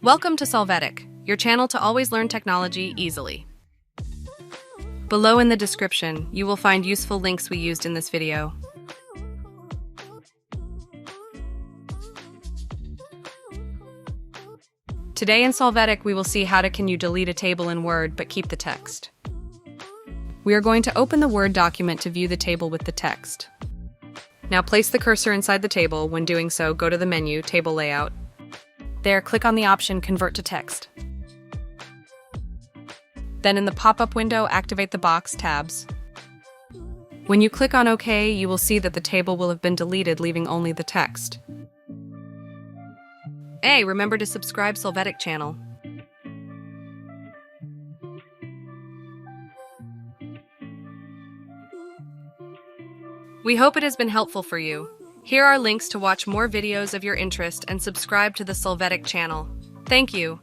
Welcome to Solvetic, your channel to always learn technology easily. Below in the description, you will find useful links we used in this video. Today in Solvetic, we will see how can you delete a table in Word but keep the text. We are going to open the Word document to view the table with the text. Now place the cursor inside the table. When doing so, go to the menu, Table Layout. There, click on the option Convert to Text. Then in the pop-up window, activate the box tabs. When you click on OK, you will see that the table will have been deleted, leaving only the text. Hey, remember to subscribe Solvetic channel. We hope it has been helpful for you. Here are links to watch more videos of your interest and subscribe to the Solvetic channel. Thank you.